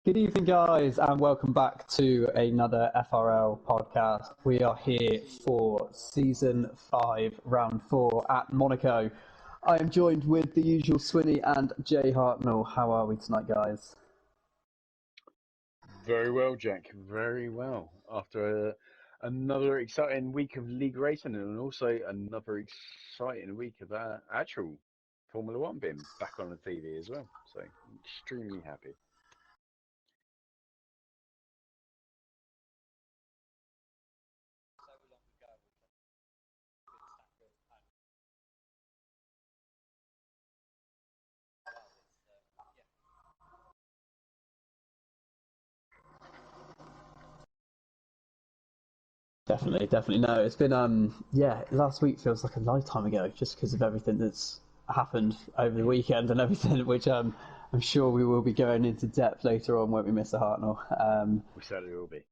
Good evening, guys, and welcome back to another FRL podcast. We are here for season 5, round 4 at Monaco. I am joined with the usual Swinney and Jay Hartnell. How are we tonight, guys? Very well, Jack. Very well. After another exciting week of league racing and also another exciting week of actual Formula One being back on the TV as well. So, extremely happy. Definitely. No, it's been, last week feels like a lifetime ago just because of everything that's happened over the weekend and everything, which I'm sure we will be going into depth later on, won't we, Mr. Hartnell? We certainly will be.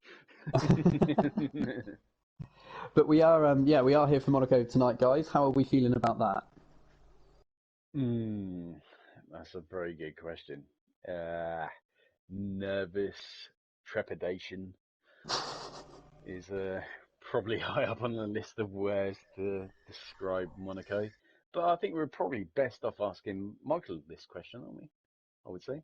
But we are, we are here for Monaco tonight, guys. How are we feeling about that? That's a very good question. Nervous, trepidation is probably high up on the list of words to describe Monaco. But I think we're probably best off asking Michael this question, aren't we? I would say.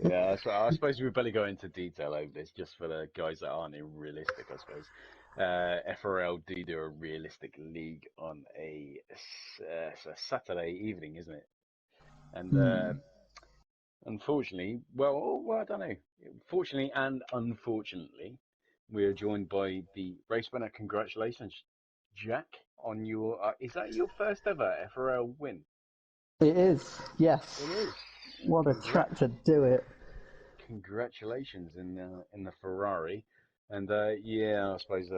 Yeah, so I suppose we better go into detail over this just for the guys that aren't realistic, I suppose. FRL do a realistic league on it's a Saturday evening, isn't it? And unfortunately, I don't know. Fortunately and unfortunately, we are joined by the race winner. Congratulations, Jack, on your. Is that your first ever FRL win? It is, yes. It is. What a track to do it. Congratulations in the Ferrari, and I suppose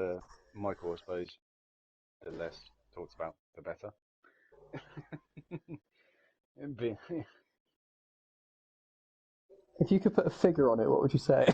Michael, I suppose the less talked about, the better. If you could put a figure on it, what would you say?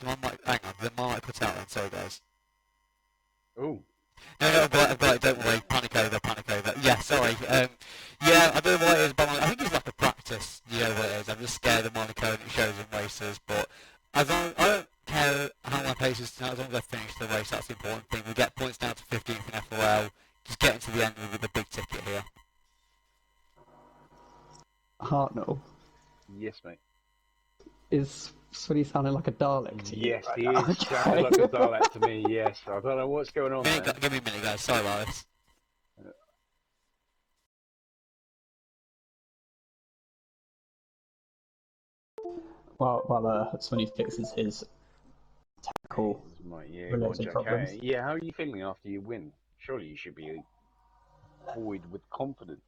Hang on, the mic put out then, sorry guys. Oh, No, but don't worry, panic over. Yeah, sorry. Yeah, I don't know what it is, but I think it's like a practice, you know what it is. I'm just scared of Monaco and it shows in races, but I don't care how my pace is tonight, as long as I finish the race, that's the important thing. We get points down to 15th in FOL, just getting to the end with a big ticket here. Hartnell, yes, mate. is Swinny sounding like a Dalek to you? Yes, Right he now? is. Sounded like a Dalek to me. Yes, I don't know what's going on there. Give me a minute guys, sorry about this. While Swinny fixes his technical related problems. Yeah, how are you feeling after you win? Surely you should be buoyed with confidence.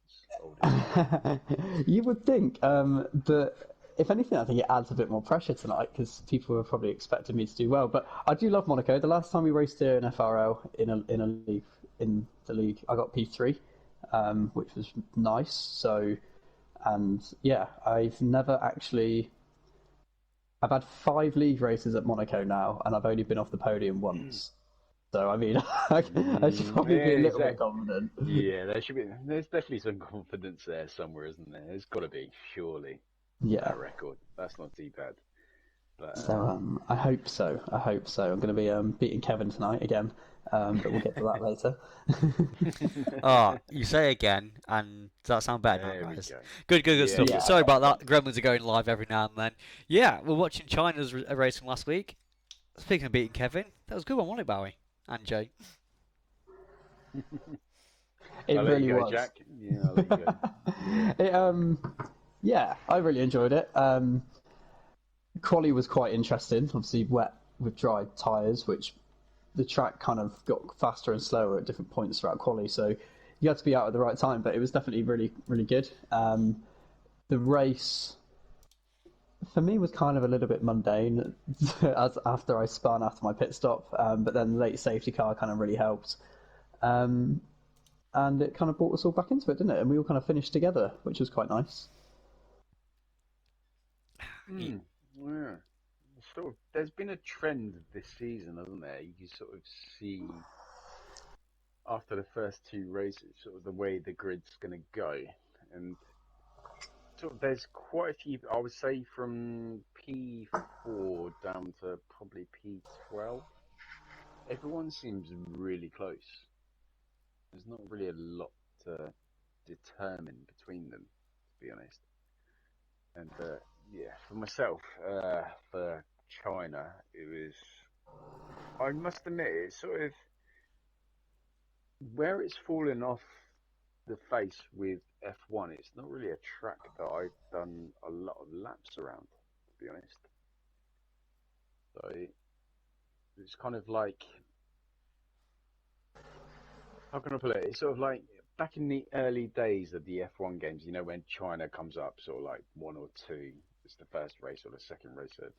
You would think, but if anything, I think it adds a bit more pressure tonight because people were probably expecting me to do well. But I do love Monaco. The last time we raced here in FRL in the league, I got P3, which was nice. So, and yeah, I've had 5 league races at Monaco now, and I've only been off the podium once. So I mean, I should probably be a little bit confident. Yeah, there's definitely some confidence there somewhere, isn't there? There's got to be, surely. Yeah. That record, that's not too bad. But, so I hope so. I'm going to be beating Kevin tonight again, but we'll get to that later. You say again, and does that sound better now, guys? Good stuff. Yeah. Sorry about that. Gremlins are going live every now and then. Yeah, we're watching China's racing last week. Speaking of beating Kevin, that was a good one, wasn't it, Bowie and Jay? It I'll let you really go, was. Jack. Yeah, I'll let you go. Yeah. It yeah, I really enjoyed it. Quali was quite interesting. Obviously, wet with dry tyres, which the track kind of got faster and slower at different points throughout quali. So you had to be out at the right time. But it was definitely really, really good. The race for me was kind of a little bit mundane as after I spun after my pit stop. But then the late safety car kind of really helped. Um, and it kind of brought us all back into it, didn't it? And we all kind of finished together, which was quite nice. Hmm. Yeah. Sort of. There's been a trend this season, hasn't there? You can sort of see after the first two races, sort of the way the grid's going to go, and sort of there's quite a few. I would say from P4 down to probably P12. Everyone seems really close. There's not really a lot to determine between them, to be honest. And yeah, for myself, for China, it was. I must admit, it's sort of where it's fallen off the face with F1. It's not really a track that I've done a lot of laps around, to be honest. So it's kind of like, how can I put it? It's sort of like back in the early days of the F1 games, when China comes up, sort of like one or two, it's the first race or the second race of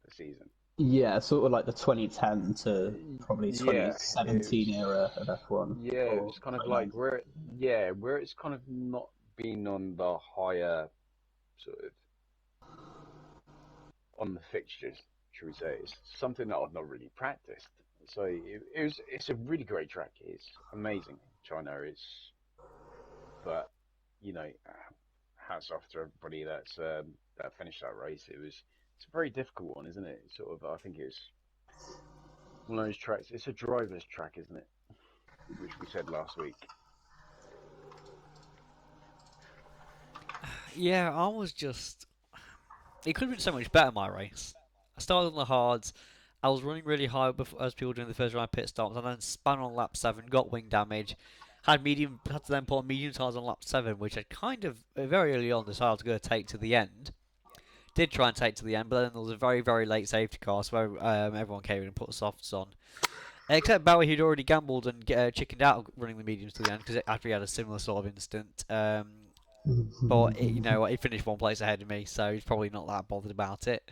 the season. Yeah, sort of like the 2010 to probably Yeah, it 2017 was. era of F1 Yeah, it or was kind of like 2019. where it's kind of not been on the higher sort of on the fixtures, should we say? It's something that I've not really practiced. So it's a really great track. It's amazing, China. But you know, hats off to everybody that finished that race. It's a very difficult one, isn't it? Sort of, I think it's one of those tracks. It's a driver's track, isn't it? Which we said last week. Yeah, I was just. It could have been so much better, my race. I started on the hards. I was running really high before, as people doing the first round pit stops, and then spun on lap 7, got wing damage. Had to then put on medium tyres on lap 7, which I kind of very early on decided to go take to the end. Did try and take to the end, but then there was a very, very late safety car, so everyone came in and put the softs on. Except Bowie, who'd already gambled and chickened out running the mediums to the end because after he had a similar sort of incident. But he finished one place ahead of me, so he's probably not that bothered about it.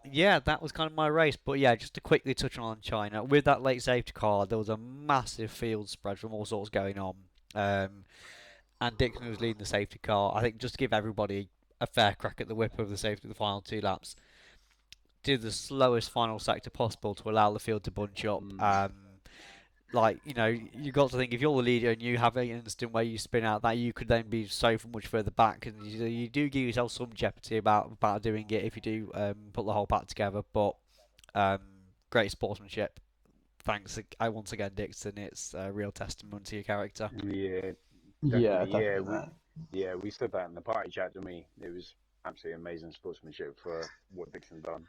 Yeah, that was kind of my race. But yeah, just to quickly touch on China, with that late safety car, there was a massive field spread from all sorts going on. And Dixon was leading the safety car. I think just to give everybody a fair crack at the whip of the safety of the final two laps, did the slowest final sector possible to allow the field to bunch up. Mm. You got to think if you're the leader and you have an instant where you spin out, that you could then be so much further back, and you do give yourself some jeopardy about doing it if you do put the whole pack together. But um, great sportsmanship. Thanks, once again, Dixon. It's a real testament to your character. Yeah, Yeah, definitely. definitely, mate. We said that in the party chat, didn't we? It was absolutely amazing sportsmanship for what Dixon done,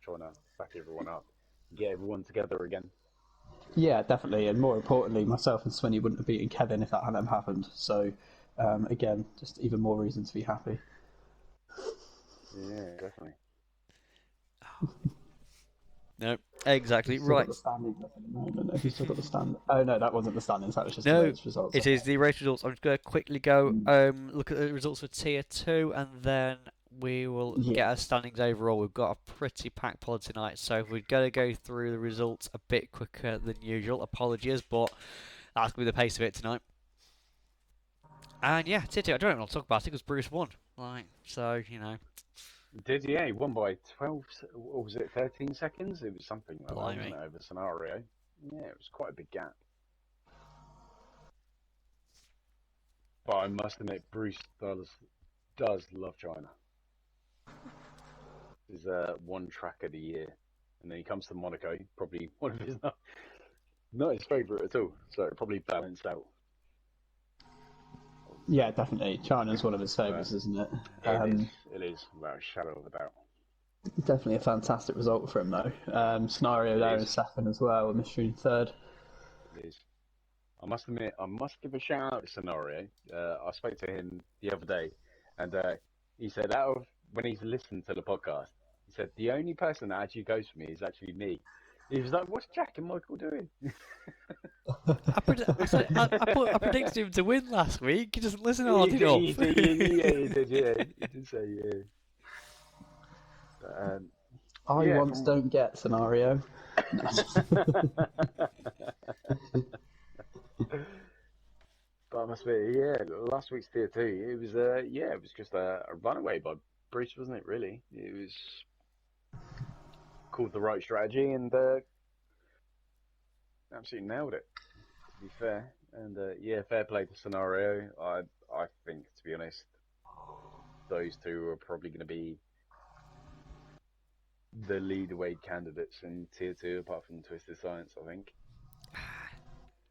trying to back everyone up, get everyone together again. Yeah, definitely. And more importantly, myself and Swinney wouldn't have beaten Kevin if that hadn't happened. So, again, just even more reason to be happy. Yeah, definitely. No, exactly Still right. got the standings up at the moment. Have you still got the stand? Oh no, that wasn't the standings. That was just the No, race results. it is the race results. I'm just going to quickly go look at the results for Tier 2, and then we will get our standings overall. We've got a pretty packed pod tonight, so if we're going to go through the results a bit quicker than usual, apologies, but that's going to be the pace of it tonight. And yeah, Tier 2, I don't even want to talk about it because Bruce won. He won by 12, or was it 13 seconds? It was something like that, wasn't it, over scenario? Yeah, it was quite a big gap. But I must admit, Bruce does love China. Is one track of the year, and then he comes to Monaco, probably one of his not his favourite at all. So it probably balanced out. Yeah, definitely. China's one of his favourites, isn't it? It is, without a shadow of a doubt. Definitely a fantastic result for him, though. Scenario there in second as well, and Mystery in third. It is. I must admit, I must give a shout out to Scenario. I spoke to him the other day, and he said out of when he's listened to the podcast, he said the only person that actually goes for me is actually me. He was like, "What's Jack and Michael doing?" I predicted him to win last week. He doesn't listen hard He did, enough. he did, yeah, he did, yeah, he did say, yeah. But, I yeah, once from don't get scenario. but I must be, yeah, last week's tier two, it was, yeah, it was just a runaway by Bruce, wasn't it? Really, it was called the right strategy and absolutely nailed it. To be fair, and yeah, fair play to Scenario. I think, to be honest, those two are probably going to be the lead weight candidates in tier two, apart from Twisted Science. I think.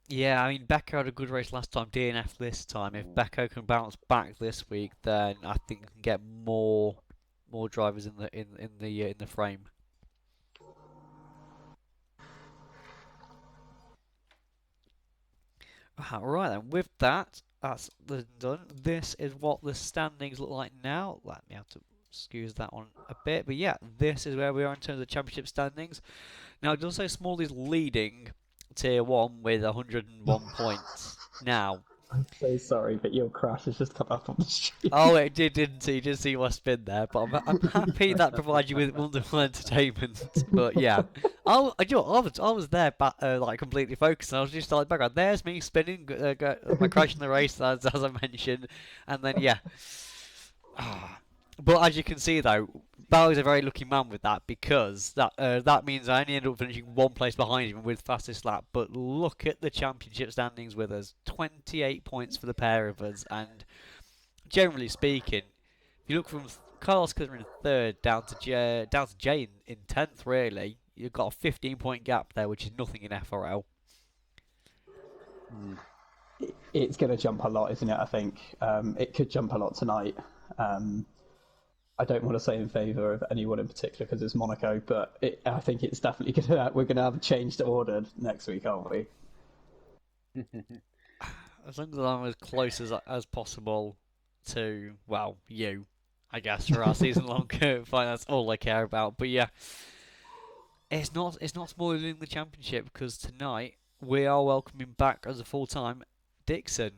Yeah, I mean, Becco had a good race last time, DNF this time. If Mm. Becco can bounce back this week, then I think we can get more drivers in the frame. Right then, with that, that's done. This is what the standings look like now. Let me have to excuse that one a bit, but yeah, this is where we are in terms of championship standings. Now, it does say Smalley's leading tier one with 101 points. Now, I'm so sorry, but your crash has just come up on the street. oh, it didn't see. You did see my spin there, but I'm happy that provides you with wonderful entertainment. But yeah, I was there, like completely focused. And I was just like background. There's me spinning, my crash in the race, as I mentioned, and then yeah. But as you can see, though, Bowie's a very lucky man with that because that means I only end up finishing one place behind him with fastest lap. But look at the championship standings with us: 28 points for the pair of us, and generally speaking, if you look from Carlos Cutter in third down to Jay in 10th, really, you've got a 15-point gap there, which is nothing in FRL. Mm. It's going to jump a lot, isn't it? I think it could jump a lot tonight. I don't want to say in favour of anyone in particular because it's Monaco, but I think it's definitely going to. We're going to have a changed order next week, aren't we? As long as I'm as close as possible to, well, you, I guess, for our season-long fight, that's all I care about. But yeah, it's not spoiling the championship because tonight we are welcoming back as a full-time Dixon.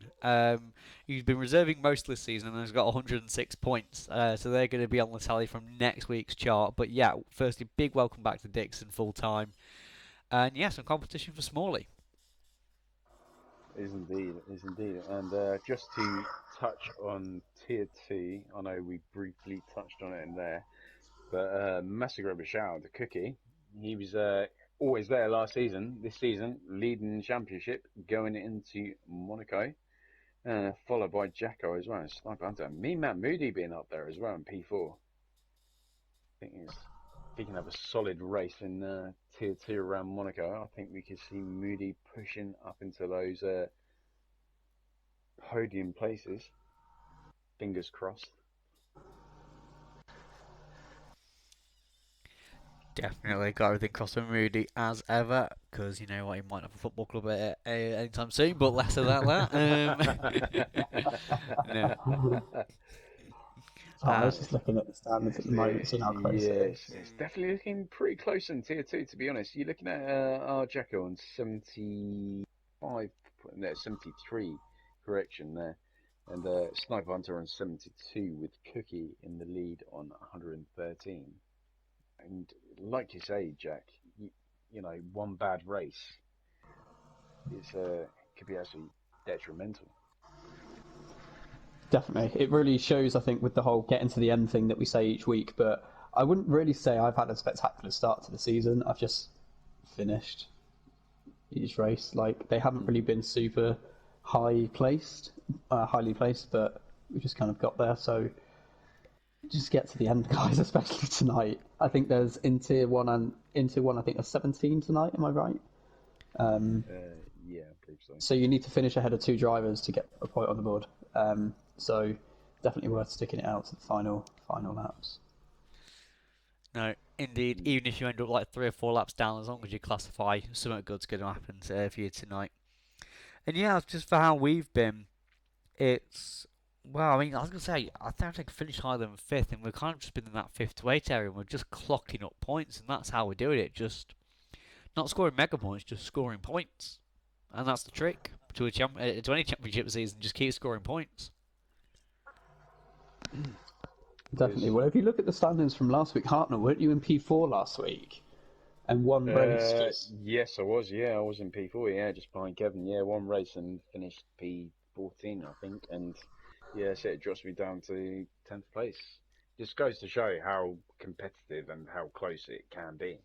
He's been reserving most of this season and has got 106 points, so they're going to be on the tally from next week's chart. But yeah, firstly, big welcome back to Dixon full-time, and yeah, some competition for Smalley. Is indeed, is indeed. And just to touch on tier two, I know we briefly touched on it in there, but massive rubber shout out to Cookie. He was always there last season. This season, leading the championship, going into Monaco, followed by Jacko as well. And Sniper Hunter. Me, Matt Moody being up there as well in P4. I think if he can have a solid race in tier two around Monaco, I think we could see Moody pushing up into those podium places. Fingers crossed. Definitely got everything crossed with Moody as ever, because you know what, he might have a football club anytime soon, but less about that. No. Oh, I was just looking at the standards at the moment, seeing how close it Yes, is. it's definitely looking pretty close in tier two, to be honest. You're looking at our Jacko on 75, no, 73, correction there. And Sniper Hunter on 72 with Cookie in the lead on 113. And like you say, Jack, you know, one bad race could be actually detrimental. Definitely. It really shows, I think, with the whole getting to the end thing that we say each week, but I wouldn't really say I've had a spectacular start to the season. I've just finished each race. Like, they haven't really been super highly placed, but we just kind of got there. So just get to the end, guys, especially tonight. I think there's in tier one, I think there's 17 tonight, am I right? Yeah, I believe so. So you need to finish ahead of two drivers to get a point on the board. So definitely worth sticking it out to the final laps. No, indeed. Even if you end up like 3 or 4 laps down, as long as you classify, something good's going to happen for you tonight. And yeah, just for how we've been, it's well. I mean, I was gonna say I think I finished higher than fifth, and we've kind of just been in that 5th to 8th area, and we're just clocking up points, and that's how we're doing it. Just not scoring mega points, just scoring points, and that's the trick to to any championship season. Just keep scoring points. Definitely. Well, if you look at the standings from last week, Hartnell, weren't you in P4 last week? And one race just... Yes, I was. Yeah, I was in P4. Yeah, just behind Kevin. Yeah, one race and finished P14, I think. And yeah, so it drops me down to 10th place. Just goes to show how competitive and how close it can be.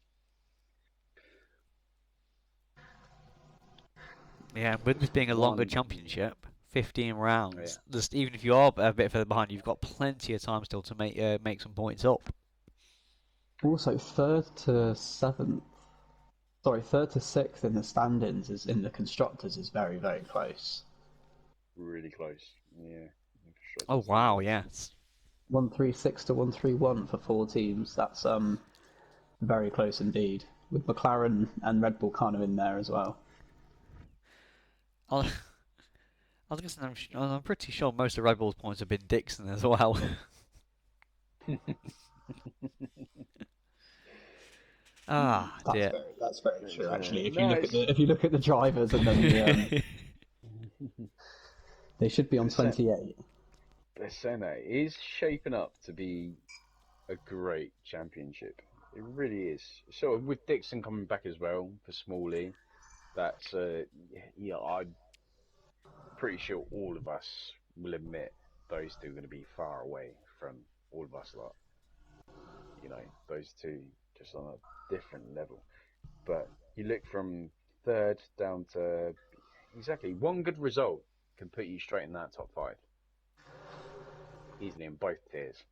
Yeah, with this being a longer championship, 15 rounds. Just even if you are a bit further behind, you've got plenty of time still to make some points up. Also, 3rd to 7th. Sorry, 3rd to 6th in the standings is in the constructors is very, very close. Really close. Yeah. Oh wow, yes. 136 to 131 for 4 teams. That's very close indeed. With McLaren and Red Bull kind of in there as well. I was gonna say, I'm pretty sure most of Red Bull's points have been Dixon as well. Dear. That's very true. Actually, if you look at the drivers and then they should be on 28. They're saying that it is shaping up to be a great championship. It really is. Sort of with Dixon coming back as well for Smalley. That's I'm pretty sure all of us will admit those two are going to be far away from all of us lot. You know, those two just on a different level. But you look from 3rd down to exactly one good result can put you straight in that top 5. Easily in both tiers.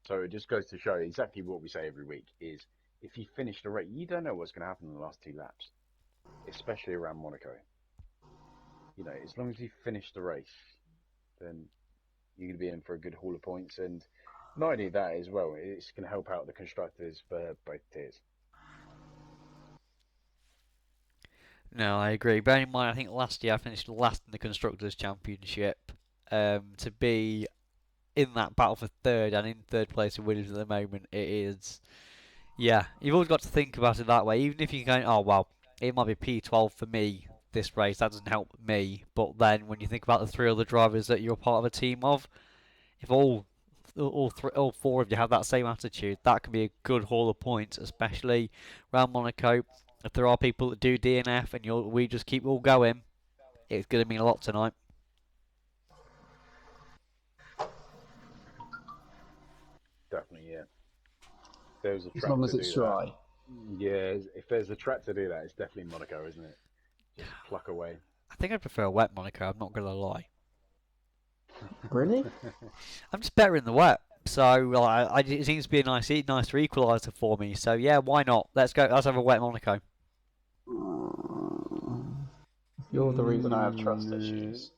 So it just goes to show exactly what we say every week is if you finish the race, you don't know what's going to happen in the last 2 laps, especially around Monaco. You know, as long as you finish the race, then you're going to be in for a good haul of points. And not only that as well, it's going to help out the constructors for both tiers. No, I agree. Bearing in mind, I think last year I finished last in the Constructors' Championship. To be in that battle for 3rd and in 3rd place in Williams at the moment, it is... Yeah, you've always got to think about it that way. Even if you're going, oh, well, it might be P12 for me this race, that doesn't help me. But then when you think about the 3 other drivers that you're part of a team of, if all 4 of you have that same attitude, that can be a good haul of points, especially around Monaco. If there are people that do DNF and we just keep all going, it's going to mean a lot tonight. Definitely, yeah. There's a track as long as it's dry. Yeah, if there's a track to do that, it's definitely Monaco, isn't it? Just pluck away. I think I prefer wet Monaco, I'm not going to lie. Really? I'm just better in the wet. So it seems to be a nicer equaliser for me. So yeah, why not? Let's go. Let's have a wet Monaco. You're the reason I have trust issues.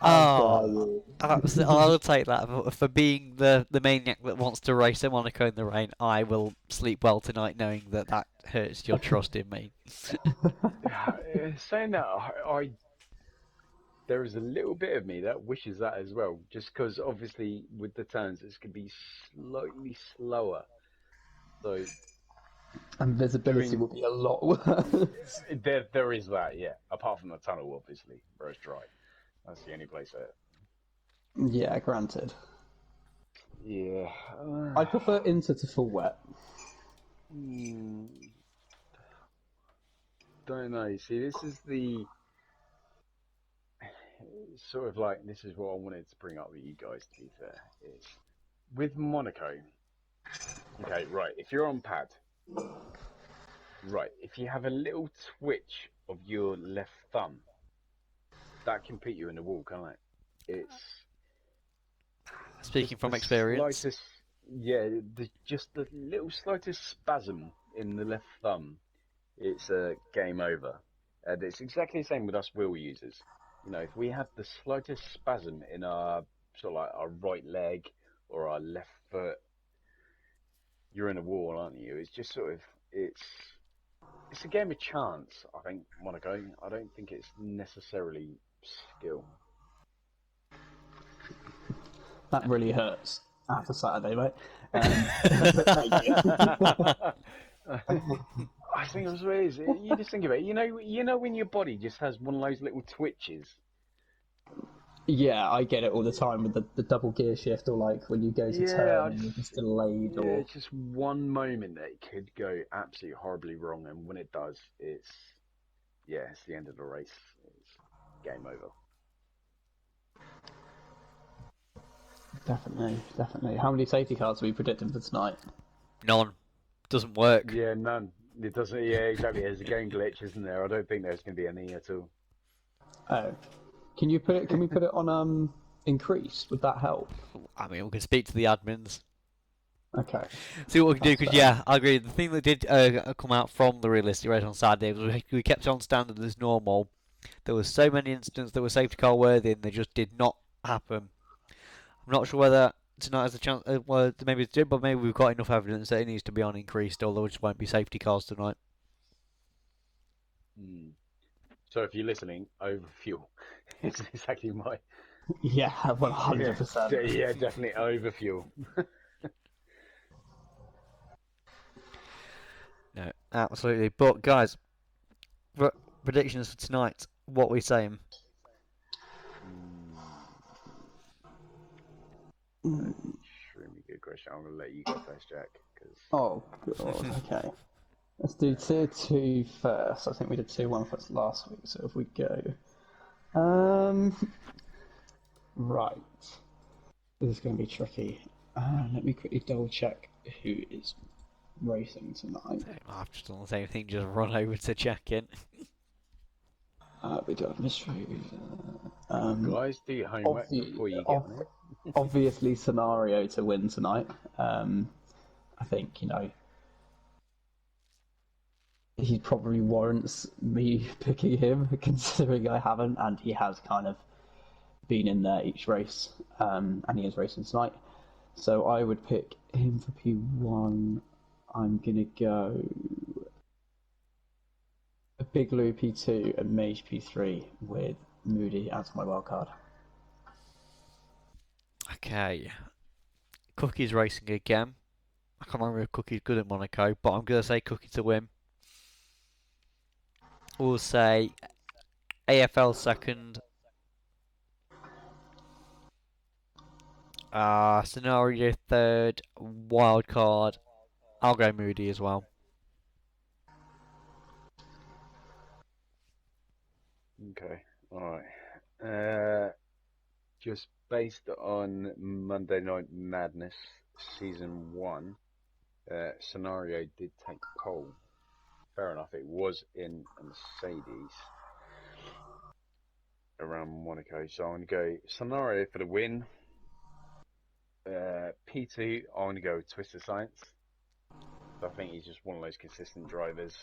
I'll take that for being the maniac that wants to race in Monaco in the rain. I will sleep well tonight knowing that hurts your trust in me. Saying that, there is a little bit of me that wishes that as well, just because obviously with the turns it's going to be slightly slower, so and visibility will be a lot worse. There is that, yeah. Apart from the tunnel, obviously, where it's dry. That's the only place there. Yeah, granted. Yeah. I prefer Inter to full wet. Don't know. See, this is the sort of like, this is what I wanted to bring up with you guys, to be fair, is with Monaco. Okay, right, if you're on pad, right, if you have a little twitch of your left thumb, that can put you in the wall, can't it? It's... Speaking from experience. Slightest, yeah, just the little slightest spasm in the left thumb, it's a game over. And it's exactly the same with us wheel users. You know, if we have the slightest spasm in our sort of like our right leg or our left foot, you're in a wall, aren't you? It's just sort of, it's a game of chance. I think Monaco. I don't think it's necessarily skill. That really hurts after Saturday, mate. I think that's what it is. You just think of it. You know when your body just has one of those little twitches. Yeah, I get it all the time with the double gear shift, or like when you go to turn and you're just delayed. Yeah, it's just one moment that it could go absolutely horribly wrong, and when it does, it's the end of the race. It's game over. Definitely. How many safety cars are we predicting for tonight? None. Doesn't work. Yeah, none. It doesn't. Yeah, exactly. There's a game glitch, isn't there? I don't think there's going to be any at all. Oh, can we put it on increase? Would that help? I mean, we can speak to the admins. Okay. See what we can do, because I agree. The thing that did come out from the realistic race on Saturday was we kept on standard as normal. There were so many incidents that were safety car worthy, and they just did not happen. I'm not sure whether tonight has a chance. Well, maybe it's did, but maybe we've got enough evidence that it needs to be on increased, although it just won't be safety cars tonight. So if you're listening, over fuel. It's exactly my. Yeah, 100%. Yeah, definitely over fuel. No, absolutely. But guys, predictions for tonight. What are we saying? Extremely good question. I'm going to let you go first, Jack. Oh, God, okay. Let's do tier 2 first. I think we did tier 1 first last week, so if we go... Right. This is going to be tricky. Let me quickly double check who is racing tonight. I've just done the same thing, just run over to check in. We do have mystery. Guys, do your homework before you get on it. Obviously, scenario to win tonight. I think, he probably warrants me picking him, considering I haven't, and he has kind of been in there each race, and he is racing tonight. So I would pick him for P1. I'm going to go Big Lou P2 and Mage P3 with Moody as my wildcard. Okay. Cookie's racing again. I can't remember if Cookie's good at Monaco, but I'm going to say Cookie to win. We'll say AFL second. Scenario third. Wildcard. I'll go Moody as well. Okay, alright. Just based on Monday Night Madness Season 1, Scenario did take pole. Fair enough, it was in a Mercedes around Monaco, so I'm going to go Scenario for the win. P2, I'm going to go with Twister Science. I think he's just one of those consistent drivers.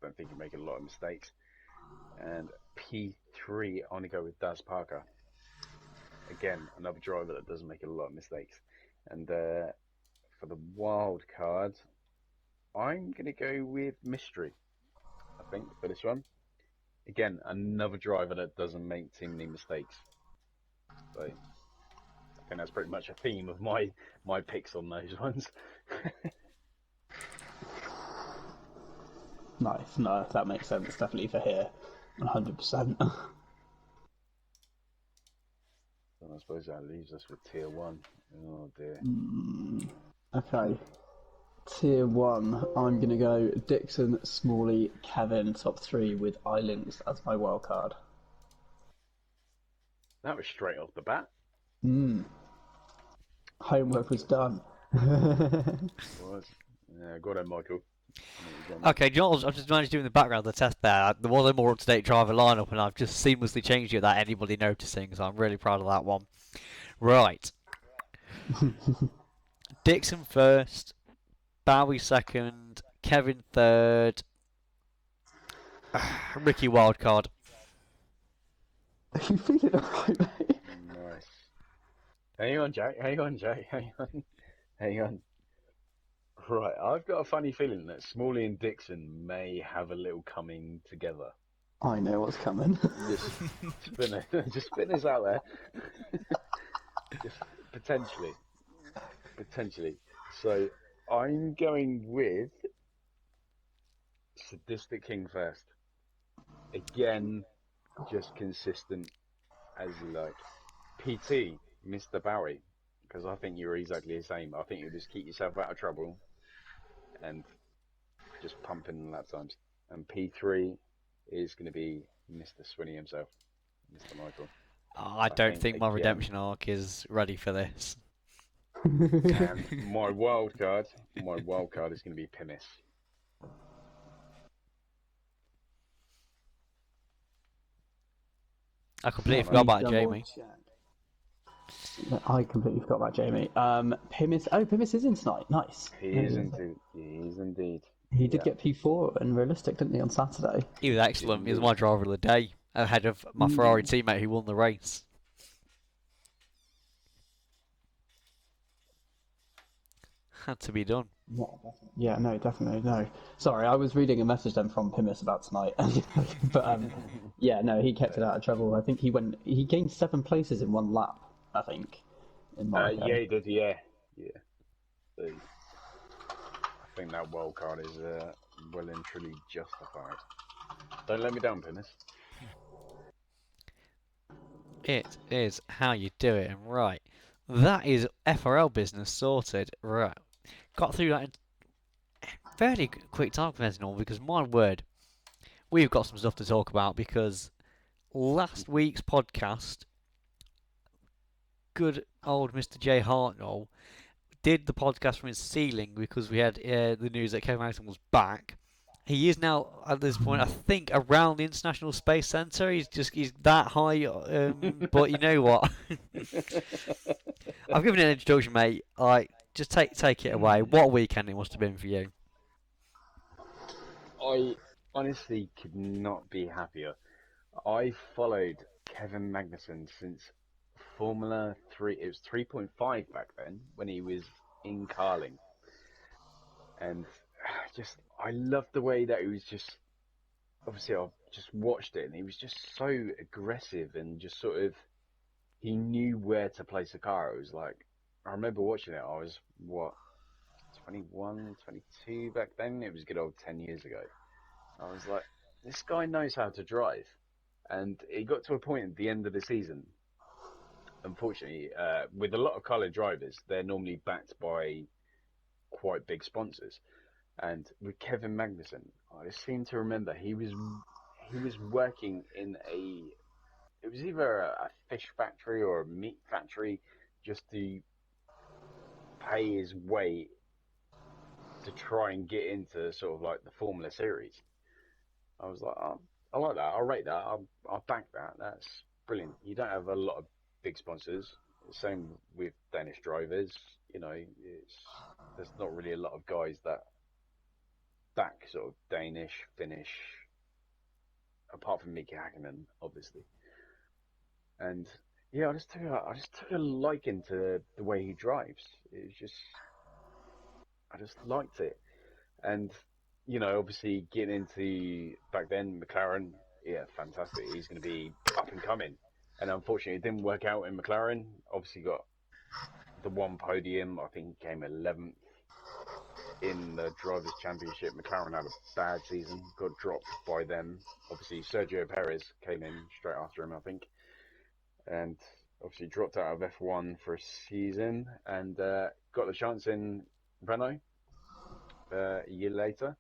Don't think he'll make a lot of mistakes. And P3, I'm going to go with Daz Parker. Again, another driver that doesn't make a lot of mistakes. And for the wild card, I'm going to go with Mystery, I think, for this one. Again, another driver that doesn't make too many mistakes. So I think that's pretty much a theme of my picks on those ones. Nice. No, that makes sense. Definitely for here. 100%. And I suppose that leaves us with tier 1. Oh dear. Okay. Tier 1, I'm going to go Dixon, Smalley, Kevin, top 3 with Islands as my wildcard. That was straight off the bat. Homework was done. It was. Yeah, go on, Michael. Okay, John, I've just managed to do in the background the test there. There was a more up-to-date driver lineup, and I've just seamlessly changed it without anybody noticing, so I'm really proud of that one. Right. Dixon first, Bowie second, Kevin third, Ricky wildcard. Are you feeling alright, mate? Nice. Hang on, Jack. Hang on. Right, I've got a funny feeling that Smalley and Dixon may have a little coming together. I know what's coming. Just just spin this out there. Just potentially, potentially. So I'm going with Sadistic King first. Again, just consistent as you like. PT, Mr. Bowie, because I think you're exactly the same. I think you just keep yourself out of trouble and just pumping lap times. And P3 is going to be Mr. Swinney himself, Mr. Michael. I I don't think think my again, redemption arc is ready for this. and my wild card is going to be Pimis. I completely Let forgot me about double Jamie. check. I completely forgot about Jamie. Pimis. Oh, Pimis is in tonight. Nice. He is indeed. He is indeed. He did Yeah, get P4 and realistic, didn't he, on Saturday? He was he did excellent. He was indeed. my driver of the day, ahead of my Ferrari teammate who won the race. Had to be done. Yeah, definitely. Yeah, no, definitely, no. Sorry, I was reading a message then from Pimis about tonight, but yeah, no, he kept it out of trouble. I think he gained 7 places in 1 lap. I think in Monaco. Yeah, he did. Yeah, yeah. So, I think that wild card is well and truly justified. Don't let me down, Pimis. It is how you do it, and right. That is FRL business sorted. Right. Got through that in fairly quick time compared to normal because, my word, we've got some stuff to talk about because last week's podcast, good old Mr. J. Hartnell did the podcast from his ceiling because we had the news that Kevin Magnussen was back. He is now at this point, I think, around the International Space Centre. He's that high. But you know what? I've given an introduction, mate. Just take it away. What a weekend it must have been for you. I honestly could not be happier. I followed Kevin Magnussen since Formula 3. It was 3.5 back then when he was in Carling. And just, I loved the way that he was just, obviously, I just watched it and he was just so aggressive and just sort of, he knew where to place a car. It was like, I remember watching it, I was, what, 21, 22 back then? It was a good old 10 years ago. I was like, this guy knows how to drive. And it got to a point at the end of the season, unfortunately, with a lot of colour drivers, they're normally backed by quite big sponsors. And with Kevin Magnussen, I seem to remember he was working in it was either a fish factory or a meat factory just to pay his way to try and get into sort of like the Formula Series. I was like, oh, I like that. I'll rate that. I'll back that. That's brilliant. You don't have a lot of big sponsors. Same with Danish drivers. You know, there's not really a lot of guys that back sort of Danish, Finnish, apart from Mika Hakkinen, obviously. And yeah, I just took a liking to the way he drives. It was just, I just liked it. And you know, obviously getting into back then McLaren, yeah, fantastic. He's going to be up and coming. And unfortunately, it didn't work out in McLaren. Obviously, got the one podium. I think he came 11th in the Drivers' Championship. McLaren had a bad season, got dropped by them. Obviously, Sergio Perez came in straight after him, I think, and obviously dropped out of F1 for a season and got the chance in Renault a year later.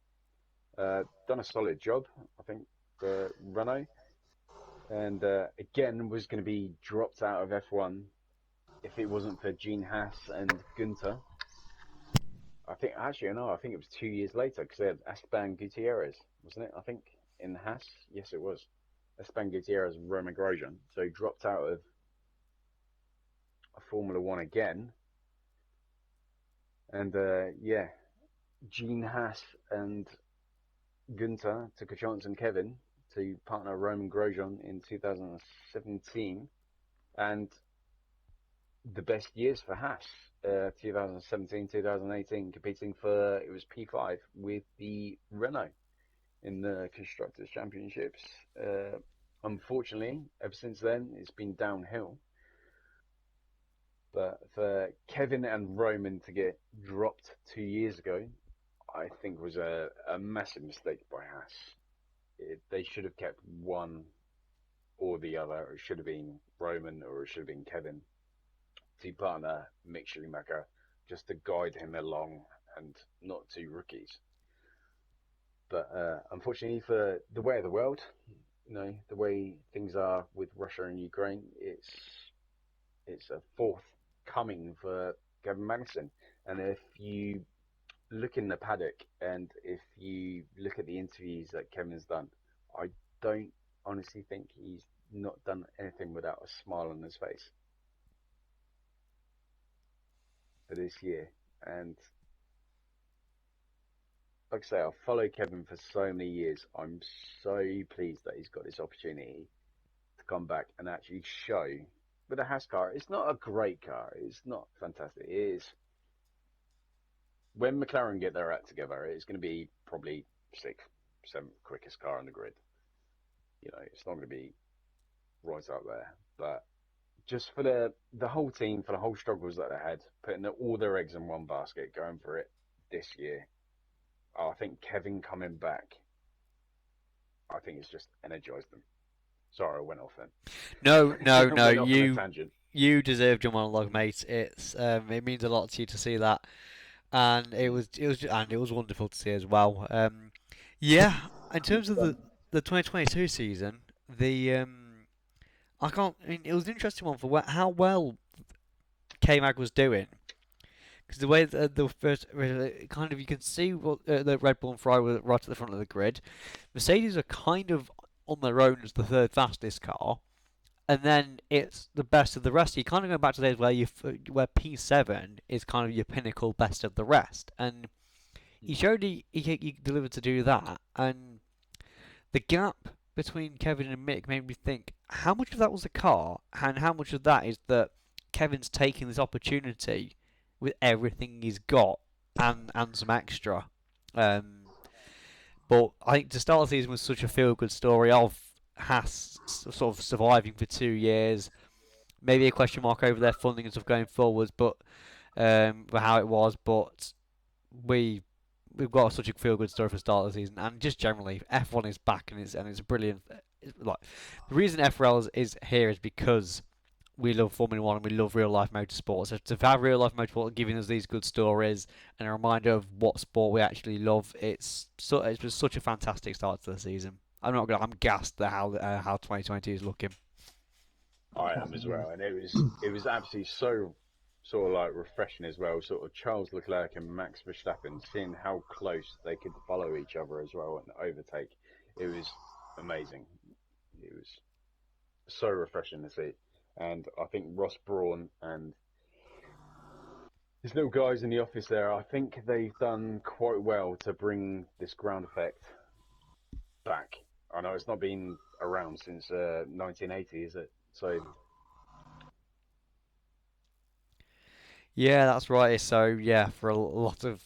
Done a solid job, I think, for Renault. And again, was going to be dropped out of F1 if it wasn't for Gene Haas and Gunter. I think, actually, no, I think it was 2 years later because they had Esteban Gutierrez, wasn't it? I think in Haas. Yes, it was. Esteban Gutierrez and Roman Grosjean. So he dropped out of a Formula One again. And yeah, Gene Haas and Gunter took a chance on Kevin to partner Roman Grosjean in 2017, and the best years for Haas. 2017, 2018, competing for it was P5 with the Renault in the Constructors' Championships. Unfortunately, ever since then, it's been downhill. But for Kevin and Roman to get dropped 2 years ago, I think was a massive mistake by Haas. They should have kept one or the other. It should have been Roman or it should have been Kevin to partner Mick Schumacher just to guide him along and not two rookies. But unfortunately, for the way of the world, the way things are with Russia and Ukraine, it's a fourth coming for Kevin Magnussen. And if you look in the paddock and if you look at the interviews that Kevin's done, I don't honestly think he's not done anything without a smile on his face for this year. And like I say, I've followed Kevin for so many years. I'm so pleased that he's got this opportunity to come back and actually show with a Haas car. It's not a great car. It's not fantastic. It is. When McLaren get their act together, it's going to be probably sixth, seventh quickest car on the grid. It's not going to be right up there. But just for the whole team, for the whole struggles that they had, putting all their eggs in one basket, going for it this year, I think Kevin coming back, I think it's just energized them. Sorry, I went off then. No. Went off on a tangent. You deserved your monologue, mate. It means a lot to you to see that, and it was wonderful to see as well. Yeah, in terms of the 2022 season, it was an interesting one for how well K-Mag was doing. Because the way that the first kind of you can see what the Red Bull and Ferrari were right at the front of the grid. Mercedes are kind of on their own as the third fastest car, and then it's the best of the rest. You kind of go back to days where P7 is kind of your pinnacle best of the rest, and he showed he delivered to do that, and the gap between Kevin and Mick made me think how much of that was the car, and how much of that is that Kevin's taking this opportunity with everything he's got and some extra. But I think to start the season was such a feel-good story of Haas sort of surviving for 2 years. Maybe a question mark over their funding and stuff going forwards, but for how it was. But we've got such a feel-good story for the start of the season, and just generally F1 is back and it's brilliant. Like the reason FRL is here is because we love Formula One and we love real life motorsport. So to have real life motorsport giving us these good stories and a reminder of what sport we actually love, it's been such a fantastic start to the season. I'm gassed at how 2020 is looking. I am as well, and it was absolutely so sort of like refreshing as well. Sort of Charles Leclerc and Max Verstappen, seeing how close they could follow each other as well and overtake. It was amazing. It was so refreshing to see. And I think Ross Brawn and his little guys in the office there, I think they've done quite well to bring this ground effect back. I know it's not been around since 1980, is it? So yeah, that's right. So yeah, for a lot of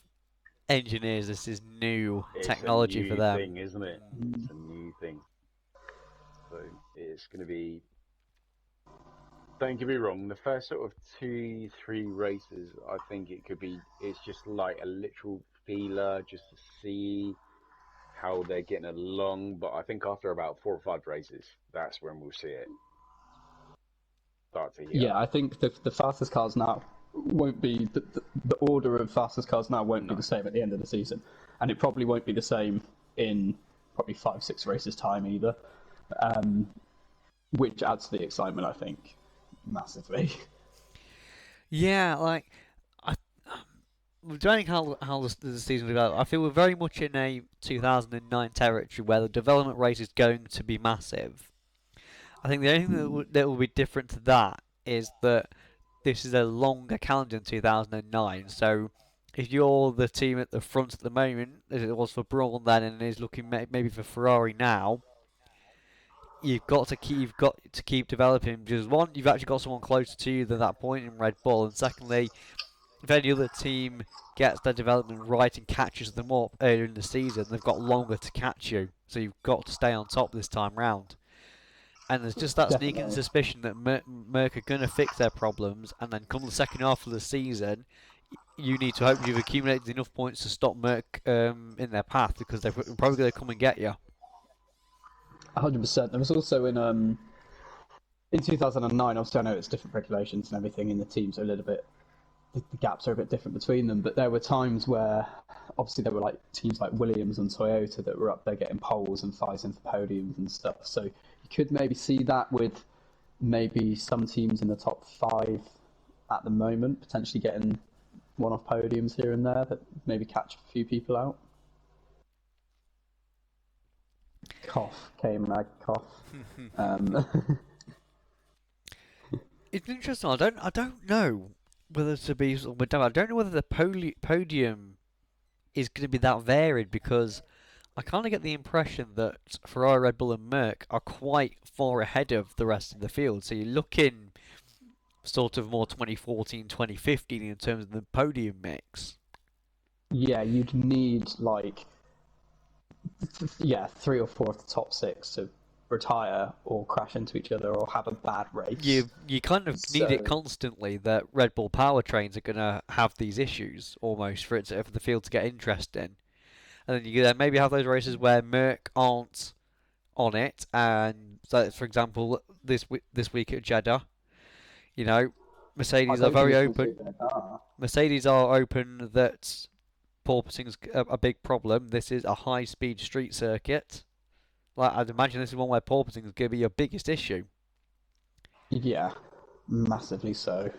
engineers, this is new technology for them. It's a new thing, isn't it? It's a new thing. So it's going to be. Don't get me wrong, the first sort of 2-3 races, I think it's just like a literal feeler just to see how they're getting along. But I think after about 4 or 5 races, that's when we'll see it start to heat Yeah, up. I think the fastest cars now won't be, the order of fastest cars now won't be the same at the end of the season. And it probably won't be the same in probably 5-6 races time either, which adds to the excitement, I think. Massively. Yeah, like depending how the season will go, I feel we're very much in a 2009 territory where the development rate is going to be massive. I think the only thing that will be different to that is that this is a longer calendar in 2009. So if you're the team at the front at the moment, as it was for Brawn then, and is looking maybe for Ferrari now, you've got to keep developing because one, you've actually got someone closer to you than that point in Red Bull, and secondly, if any other team gets their development right and catches them up earlier in the season, they've got longer to catch you. So you've got to stay on top this time round. And there's just that sneaking Definitely. suspicion that Merck are going to fix their problems, and then come the second half of the season, you need to hope you've accumulated enough points to stop Merck in their path because they're probably going to come and get you. 100%. There was also in 2009. Obviously, I know it's different regulations and everything in the teams are a little bit. The gaps are a bit different between them, but there were times where obviously there were like teams like Williams and Toyota that were up there getting poles and fighting for podiums and stuff. So you could maybe see that with maybe some teams in the top 5 at the moment potentially getting one-off podiums here and there that maybe catch a few people out. Cough, K-Mag, cough. It's interesting. I don't know whether to be. I don't know whether the podium is going to be that varied because I kind of get the impression that Ferrari, Red Bull, and Merck are quite far ahead of the rest of the field. So you're looking sort of more 2014, 2015 in terms of the podium mix. Yeah, you'd need like 3 or 4 of the top 6 to retire or crash into each other or have a bad race. You kind of need it constantly that Red Bull powertrains are going to have these issues almost for the field to get interesting, and then you maybe have those races where Merck aren't on it, and so for example this week at Jeddah, Mercedes are very open. Mercedes are open that porpoising's a big problem. This is a high-speed street circuit. Like, I'd imagine this is one where porpoising is going to be your biggest issue. Yeah, massively so.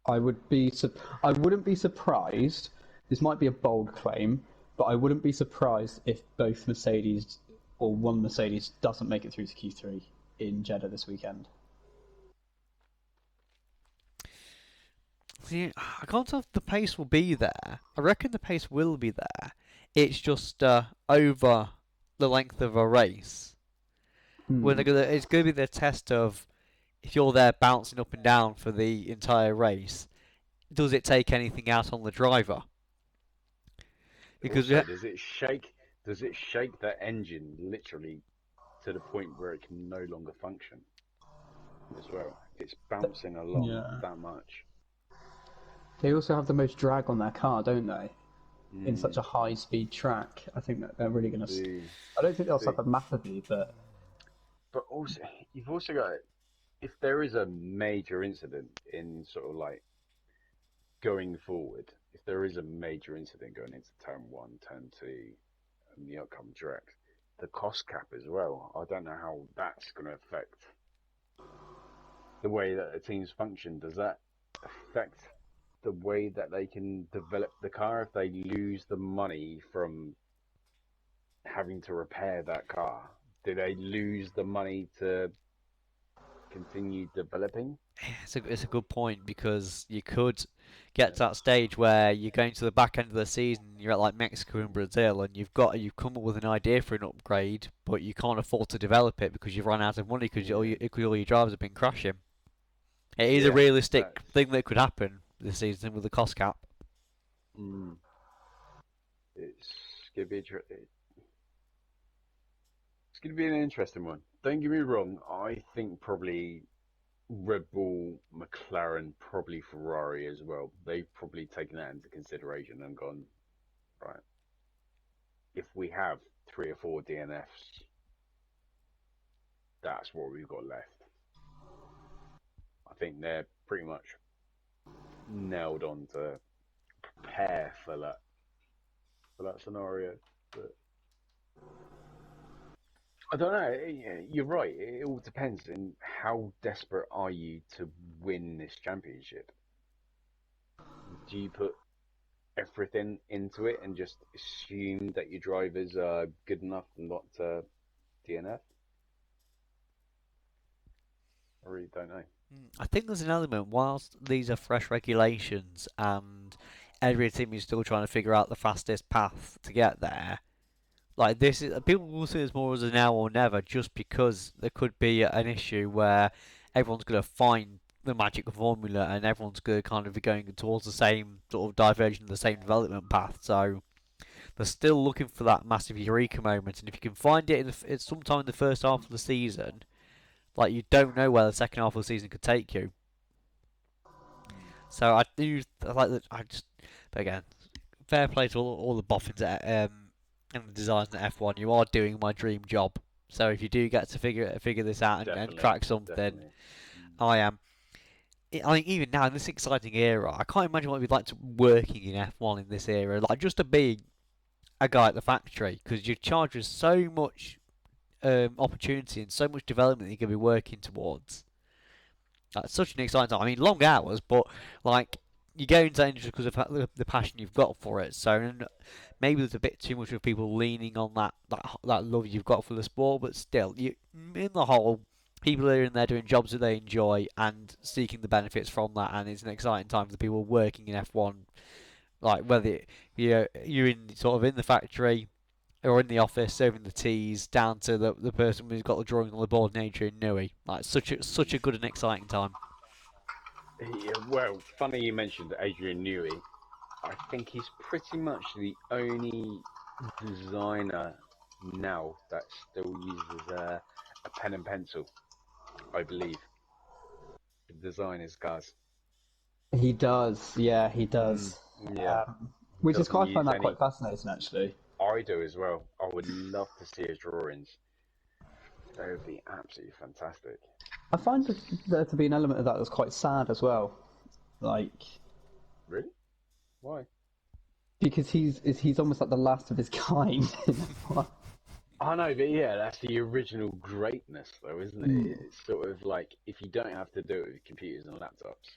I wouldn't be surprised. This might be a bold claim, but I wouldn't be surprised if both Mercedes or one Mercedes doesn't make it through to Q3 in Jeddah this weekend. See, I can't tell if the pace will be there. I reckon the pace will be there. It's just over the length of a race. When it's going to be the test of if you're there bouncing up and down for the entire race, does it take anything out on the driver? Because also, does it shake that engine literally to the point where it can no longer function as well? It's bouncing along that much. They also have the most drag on their car, don't they? In such a high-speed track, I think that they're really going to. I don't think they'll suffer massively, but also you've also got, if there is a major incident in sort of like going forward, if there is a major incident going into turn 1, turn 2, and the outcome direct, the cost cap as well. I don't know how that's going to affect the way that the teams function. Does that affect the way that they can develop the car if they lose the money from having to repair that car? Do they lose the money to continue developing? It's a good point because you could get to that stage where you're going to the back end of the season, you're at like Mexico and Brazil, and you've come up with an idea for an upgrade, but you can't afford to develop it because you've run out of money because all your drivers have been crashing. It is a realistic thing that could happen this season with the cost cap. It's gonna be an interesting one. Don't get me wrong. I think probably Red Bull, McLaren, probably Ferrari as well. They've probably taken that into consideration and gone, right, if we have 3 or 4 DNFs, that's what we've got left. I think they're pretty much nailed on to prepare for that scenario. But I don't know. You're right. It all depends on how desperate are you to win this championship. Do you put everything into it and just assume that your drivers are good enough not to DNF? I really don't know. I think there's an element, whilst these are fresh regulations and every team is still trying to figure out the fastest path to get there, Like this is people will see this more as a now or never, just because there could be an issue where everyone's going to find the magic formula and everyone's going to kind of be going towards the same sort of diversion, the same development path. So they're still looking for that massive eureka moment, and if you can find it it's sometime in the first half of the season, like you don't know where the second half of the season could take you. So I like that. But again, fair play to all the boffins and the designers at F1. You are doing my dream job. So if you do get to figure this out and Definitely, crack something, definitely. I am. I mean, even now in this exciting era, I can't imagine what it'd be like to working in F1 in this era. Like just to be a guy at the factory, because you're charged with so much opportunity and so much development that you can be working towards. That's such an exciting time. I mean, long hours, but like you go into that industry because of the passion you've got for it. So maybe there's a bit too much of people leaning on that love you've got for the sport, but still, you in the whole, people are in there doing jobs that they enjoy and seeking the benefits from that, and it's an exciting time for the people working in F1. Like whether you're in sort of in the factory or in the office serving the teas, down to the person who's got the drawing on the board in Adrian Newey. Like such a good and exciting time. Yeah, well, funny you mentioned Adrian Newey. I think he's pretty much the only designer now that still uses a pen and pencil, I believe, to design his cars. He does, yeah, he Mm, does. yeah, he Which is doesn't quite, I find use that quite any. fascinating, actually. I do as well. I would love to see his drawings. They would be absolutely fantastic. I find there to be an element of that that's quite sad as well. Like, Really? Why? because he's almost like the last of his kind. I know, but yeah, that's the original greatness, though, isn't it? Mm. It's sort of like if you don't have to do it with computers and laptops,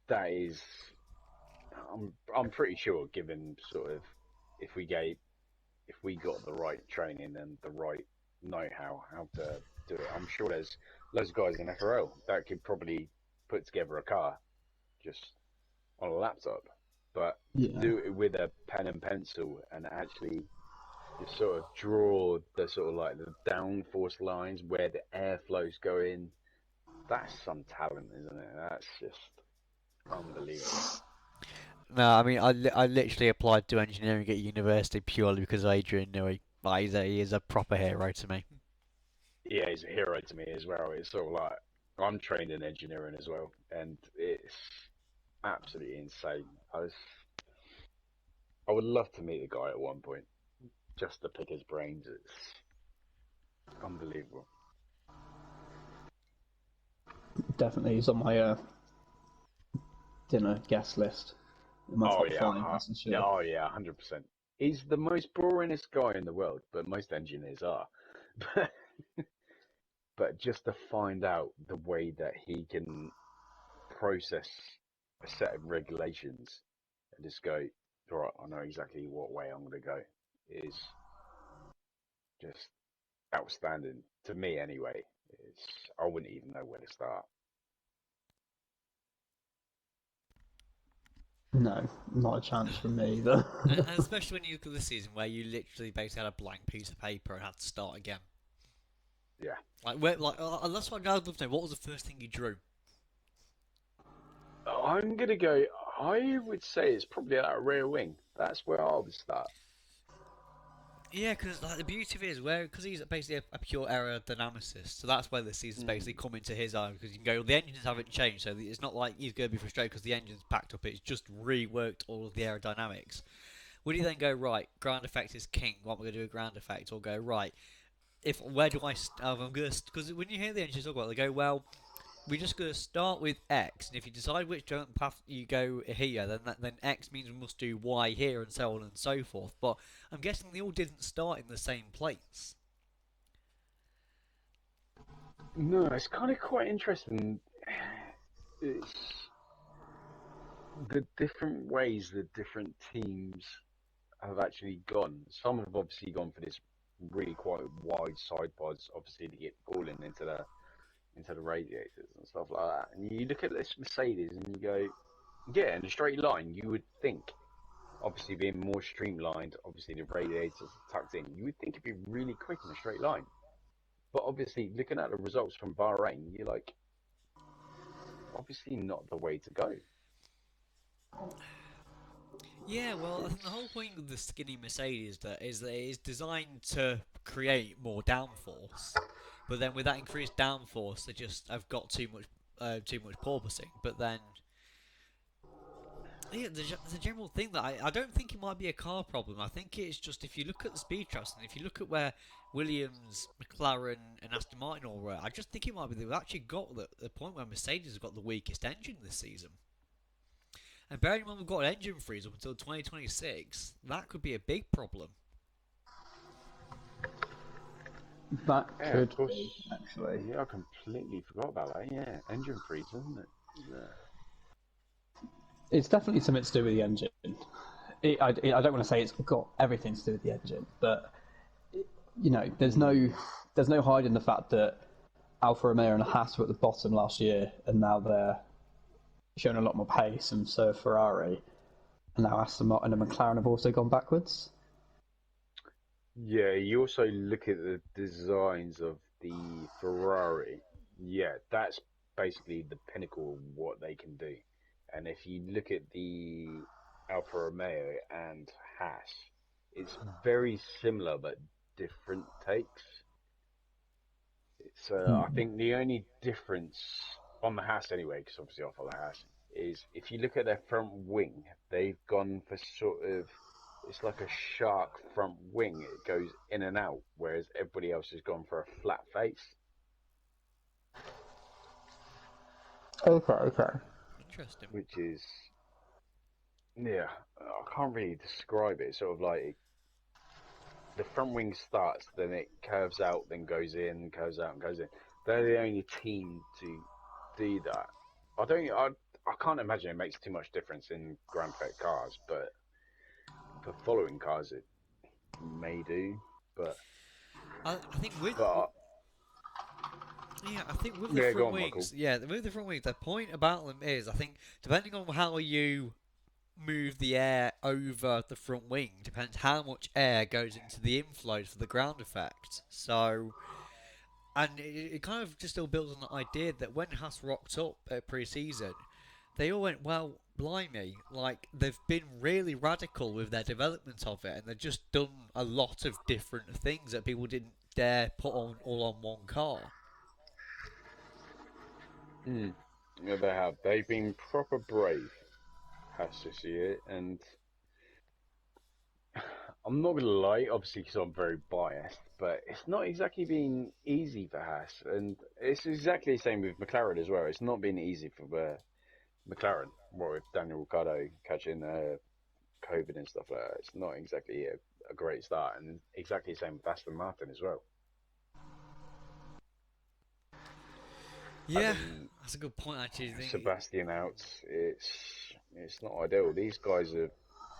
that is, I'm pretty sure, given sort of if we gave if we got the right training and the right know-how how to do it, I'm sure there's loads of guys in FRL that could probably put together a car just on a laptop, but to Yeah. do it with a pen and pencil and actually just sort of draw the sort of like the downforce lines where the airflows go in. That's some talent, isn't it? That's just unbelievable. No, I mean I literally applied to engineering at university purely because of Adrian Newey. Like he is a proper hero to me. Yeah, he's a hero to me as well. It's sort of like I'm trained in engineering as well, and it's absolutely insane. I would love to meet the guy at one point just to pick his brains. It's unbelievable. Definitely, he's on my dinner guest list. In my Oh top yeah, five, that's for yeah, sure. oh yeah, 100%. He's the most boringest guy in the world, but most engineers are. But just to find out the way that he can process a set of regulations and just go, all right, I know exactly what way I'm going to go, is just outstanding to me anyway. It's I wouldn't even know where to start. No, not a chance from me either. And especially when you look at the season where you literally basically had a blank piece of paper and had to start again. Yeah. That's what I'd love to know. What was the first thing you drew? I'm going to go, I would say it's probably that rear wing. That's where I would start. Yeah, because like the beauty of it is where because he's basically a pure aerodynamicist, so that's where the season's basically Mm. come into his eye because you can go the engines haven't changed, so it's not like he's going to be frustrated because the engine's packed up. It's just reworked all of the aerodynamics. Would you then go right? Ground effect is king. What am I going to do a ground effect? Or go right? If where do I? I'm going to because when you hear the engineers talk about, it, they go well. We're just going to start with X, and if you decide which development path you go here, then X means we must do Y here, and so on and so forth. But I'm guessing they all didn't start in the same place. No, it's kind of quite interesting. It's the different ways the different teams have actually gone. Some have obviously gone for this really quite wide side pods, obviously to get cooling into the radiators and stuff like that. And you look at this Mercedes and you go, yeah, in a straight line, you would think. obviously being more streamlined, obviously the radiators are tucked in, you would think it'd be really quick in a straight line. But obviously, looking at the results from Bahrain, you're like, obviously not the way to go. Yeah, well, I think the It's whole point of the skinny Mercedes that it is designed to create more downforce, but then with that increased downforce, they just have got too much porpoising. But then, yeah, the general thing that I don't think it might be a car problem. I think it's just if you look at the speed traps and if you look at where Williams, McLaren, and Aston Martin all were, I just think it might be they've actually got the point where Mercedes have got the weakest engine this season. And bearing in mind we've got an engine freeze up until 2026, that could be a big problem. That yeah, of could course. be, actually. Yeah, I completely forgot about that. Yeah, engine freeze, isn't it? Yeah. It's definitely something to do with the engine. I don't want to say it's got everything to do with the engine, but you know, there's no hiding the fact that Alfa Romeo and Haas were at the bottom last year, and now they're showing a lot more pace, and so Ferrari, and now Aston Martin and McLaren have also gone backwards. Yeah, you also look at the designs of the Ferrari. Yeah, that's basically the pinnacle of what they can do. And if you look at the Alfa Romeo and Haas, it's very similar but different takes. It's I think the only difference on the Haas anyway, because obviously I follow the Haas, is if you look at their front wing, they've gone for sort of it's like a shark front wing. It goes in and out, whereas everybody else has gone for a flat face, Okay. Interesting. which is yeah, I can't really describe it. Sort of like the front wing starts, then it curves out, then goes in, curves out, and goes in. They're the only team to do that. I don't. I can't imagine it makes too much difference in Grand Prix cars, but for following cars, it may do. But I think but yeah, I think with the yeah, go front on, Michael. wings, yeah, with the front wings, the point about them is, I think, depending on how you move the air over the front wing, depends how much air goes into the inflows for the ground effect. So, and it kind of just still builds on the idea that when Haas rocked up at pre-season, they all went, well, blimey, like they've been really radical with their development of it, and they've just done a lot of different things that people didn't dare put on all on one car. Mm. Yeah, they have. They've been proper brave, has this year, and I'm not gonna lie, obviously, because I'm very biased, but it's not exactly been easy for Haas, and it's exactly the same with McLaren as well. It's not been easy for McLaren, well, with Daniel Ricciardo catching COVID and stuff like that. It's not exactly a great start, and exactly the same with Aston Martin as well. Yeah, Having that's a good point. Actually, I think Sebastian out, it's not ideal. These guys have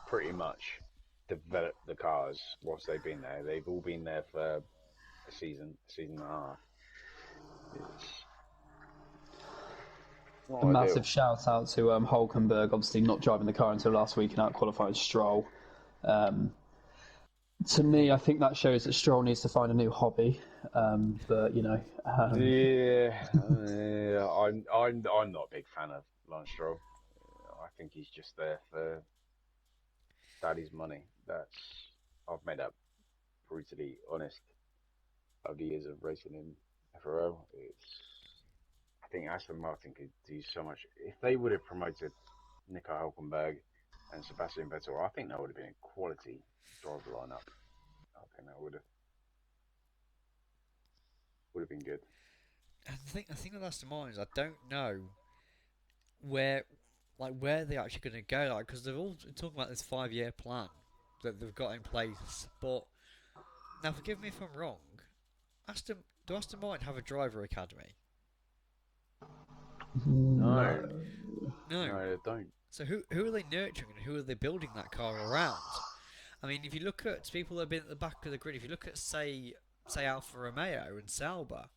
pretty much developed the cars whilst they've been there. They've all been there for season and a half. It's A not massive ideal. shout out to Hulkenberg, obviously not driving the car until last week and out qualifying Stroll. Um, to me, I think that shows that Stroll needs to find a new hobby. But you know, I'm not a big fan of Lance Stroll. I think he's just there for daddy's money. I've made that brutally honest over the years of racing in FRO. I think Aston Martin could do so much if they would have promoted Nico Hulkenberg and Sebastian Vettel. I think that would have been a quality driver lineup. I think that would have been good. I think the last of mine is I don't know where where they're actually going to go, like because they're all talking about this 5 year plan that they've got in place. But now, forgive me if I'm wrong. Aston do Aston Martin have a driver academy? No, no. No. no, they don't. So who are they nurturing and who are they building that car around? I mean, if you look at people that have been at the back of the grid, if you look at say Alfa Romeo and Sauber,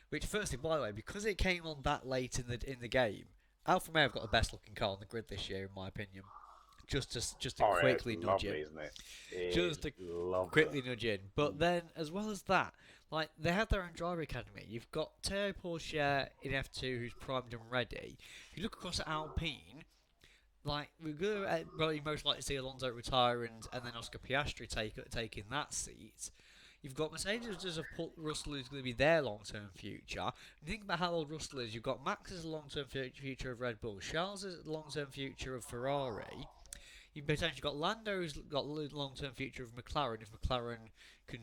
which firstly, by the way, because it came on that late in the game, Alfa Romeo have got the best looking car on the grid this year, in my opinion. just to Oh, yeah, it's quickly nudge lovely, him, isn't it? It is just to lovely. quickly nudge in. But then, as well as that, like they have their own driver academy. You've got Teo Pourchaire in F2 who's primed and ready. If you look across at Alpine, like we're going to probably most likely see Alonso retire and then Oscar Piastri taking that seat. You've got Mercedes as a Russell who's going to be their long-term future. You think about how old Russell is. You've got Max as a long-term future of Red Bull, Charles as a long-term future of Ferrari. You've potentially got Lando's got a long-term future of McLaren if McLaren can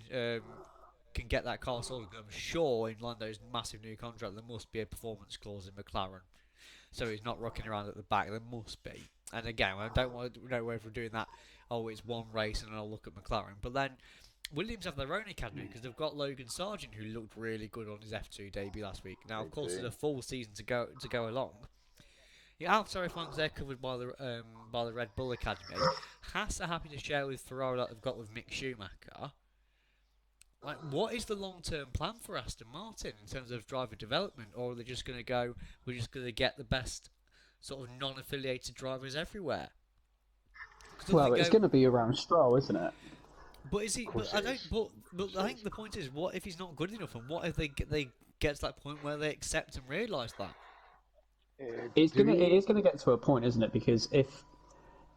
get that car sorted. I'm sure in Lando's massive new contract there must be a performance clause in McLaren, so he's not rocking around at the back. There must be. And again, I don't want to know whether we're doing that. Oh, it's one race and I'll look at McLaren. But then Williams have their own academy because they've got Logan Sargent who looked really good on his F2 debut last week. Now, of course, there's a full season to go along. Yeah, AlphaTauri fans they're covered by the Red Bull Academy. Haas are happy to share with Ferrari that they've got with Mick Schumacher. Like, what is the long-term plan for Aston Martin in terms of driver development, or are they just going to go? We're just going to get the best sort of non-affiliated drivers everywhere. Well, it's going to be around Stroll, isn't it? But is he? But I don't. But I think the point is, what if he's not good enough, and what if they get to that point where they accept and realise that? It is going to get to a point, isn't it? Because if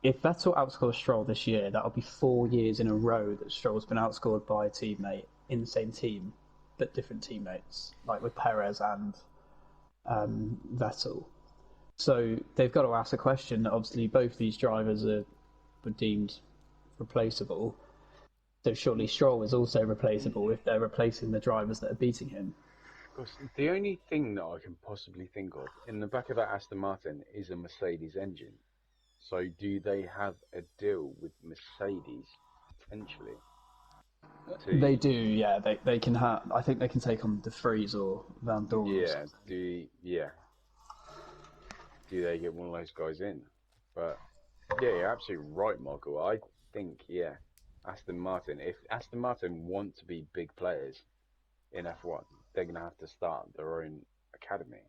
Vettel outscores Stroll this year, that'll be 4 years in a row that Stroll's been outscored by a teammate in the same team, but different teammates, like with Perez and Vettel. So they've got to ask a question. Obviously, both these drivers were deemed replaceable. So surely Stroll is also replaceable if they're replacing the drivers that are beating him. Because the only thing that I can possibly think of in the back of that Aston Martin is a Mercedes engine. So do they have a deal with Mercedes potentially? They do, yeah. They can have. I think they can take on De Vries or Van Dorn. Yeah. Do they get one of those guys in? But yeah, you're absolutely right, Michael. I think Aston Martin. If Aston Martin want to be big players in F1, they're going to have to start their own academy.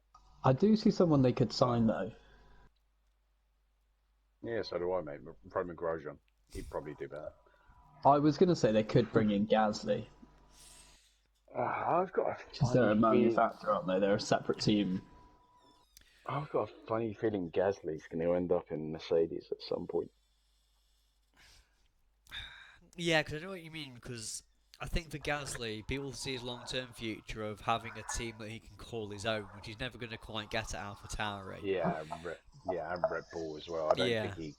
I do see someone they could sign though. Yeah, so do I, mate. Probably Grosjean. He'd probably do better. I was going to say they could bring in Gasly. I've got a Because they're a manufacturer, aren't they? They're a separate team. I've got a funny feeling Gasly's going to end up in Mercedes at some point. Yeah, because I know what you mean, because I think for Gasly, people see his long-term future of having a team that he can call his own, which he's never going to quite get at AlphaTauri. Yeah, and Red Bull as well. I don't think he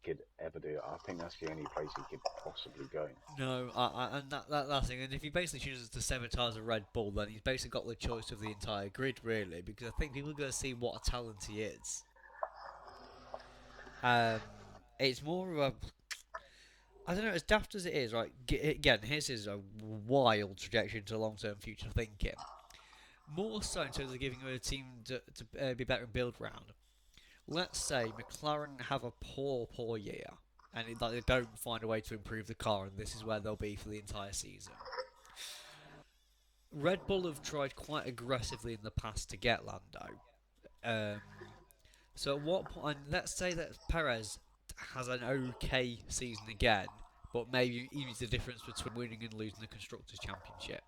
could ever do it. I think that's the only place he could possibly go. No, and that thing, and if he basically chooses to sabotage a Red Bull, then he's basically got the choice of the entire grid, really, because I think people are going to see what a talent he is. It's more of a... I don't know, as daft as it is, right, again, his is a wild trajectory into long-term future thinking. More so in terms of giving him a team to be better and build around. Let's say McLaren have a poor year, and they don't find a way to improve the car, and this is where they'll be for the entire season. Red Bull have tried quite aggressively in the past to get Lando. So at what point, and let's say that Perez has an okay season again, but maybe even the difference between winning and losing the Constructors' Championship.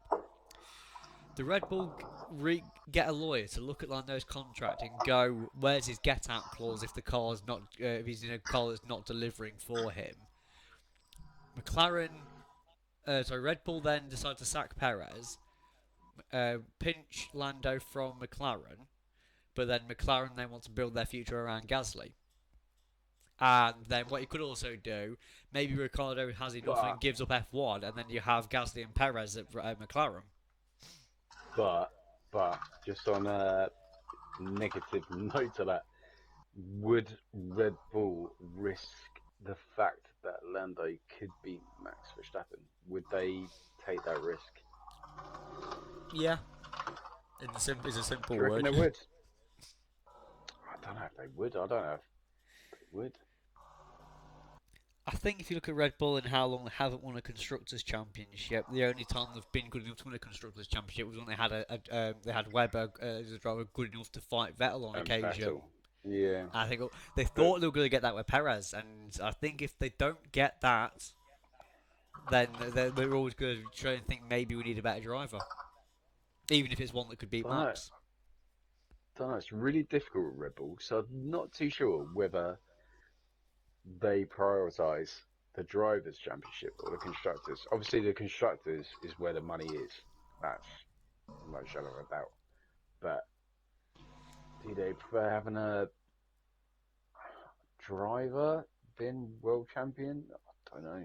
The Red Bull get a lawyer to look at Lando's contract and go, where's his get-out clause if the car's not, if he's in a car that's not delivering for him? Red Bull then decide to sack Perez, pinch Lando from McLaren, but then McLaren then want to build their future around Gasly. And then what you could also do, maybe Ricciardo has enough and gives up F1, and then you have Gasly and Perez at McLaren. But just on a negative note to that, would Red Bull risk the fact that Lando could beat Max Verstappen? Would they take that risk? Yeah. It's a simple Do you reckon word. they would? I don't know if they would. I don't know if they would. I think if you look at Red Bull and how long they haven't won a Constructors' Championship, the only time they've been good enough to win a Constructors' Championship was when they had Webber as a driver good enough to fight Vettel on occasion. Vettel. Yeah. I think they thought they were going to get that with Perez, and I think if they don't get that, then they're always going to try and think maybe we need a better driver, even if it's one that could beat Don't know. Max. Don't know. It's really difficult with Red Bull, so I'm not too sure whether they prioritise the drivers' championship or the constructors. Obviously, the constructors is where the money is. That's no shadow of a doubt. But do they prefer having a driver being world champion? I don't know.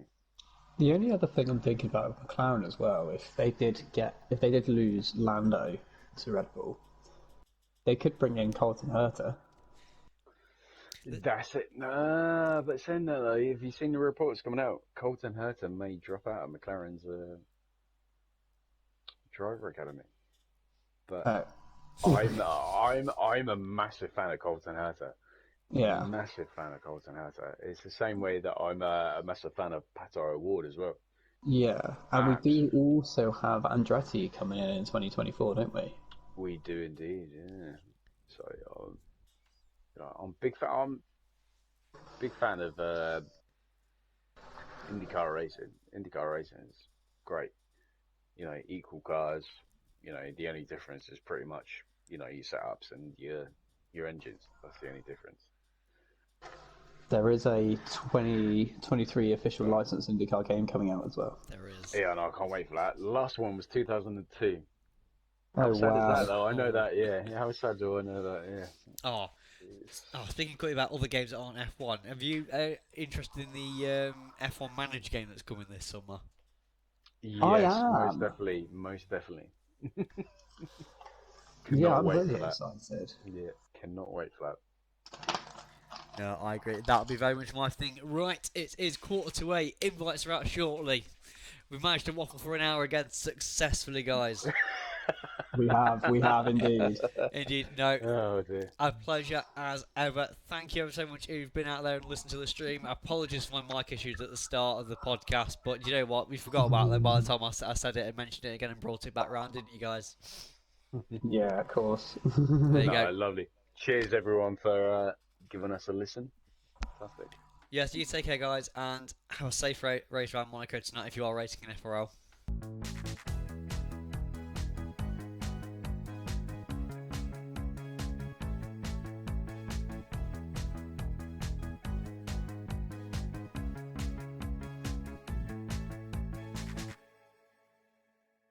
The only other thing I'm thinking about with McLaren as well, if they did lose Lando to Red Bull, they could bring in Colton Herta. That's it. Nah, but saying that though, have you seen the reports coming out? Colton Herta may drop out of McLaren's driver academy. But Uh, I'm a massive fan of Colton Herta. yeah, Massive fan of Colton Herta. It's the same way that I'm a massive fan of Pato O'Ward as well. yeah, and we do Absolutely. also have Andretti coming in 2024, don't we? We do indeed, yeah. So I'm big fan. I'm big fan of IndyCar racing. IndyCar racing is great. Equal cars. The only difference is pretty much your setups and your engines. That's the only difference. There is a 2023 official license IndyCar game coming out as well. There is. Yeah, no, I can't wait for that. The last one was 2002. How Oh sad is wow! that, though? I know that, yeah. How sad do I know that, yeah. Oh, speaking quickly about other games that aren't F1, have you interested in the F1 Manage game that's coming this summer? I Yes, most am. definitely, most definitely. Yeah, Cannot I'm wait really for that. excited. Yeah, cannot wait for that. No, I agree. That'll be very much my thing. Right, it is 7:45. Invites are out shortly. We've managed to waffle for an hour again successfully, guys. We have indeed. Indeed, no. Oh dear. A pleasure as ever. Thank you ever so much who've been out there and listened to the stream. Apologies for my mic issues at the start of the podcast, but you know what? We forgot about them by the time I said it and mentioned it again and brought it back round, didn't you guys? Yeah, of course. There you go. Lovely. Cheers, everyone, for giving us a listen. Fantastic. Yes, you take care, guys, and have a safe race around Monaco tonight if you are racing in FRL.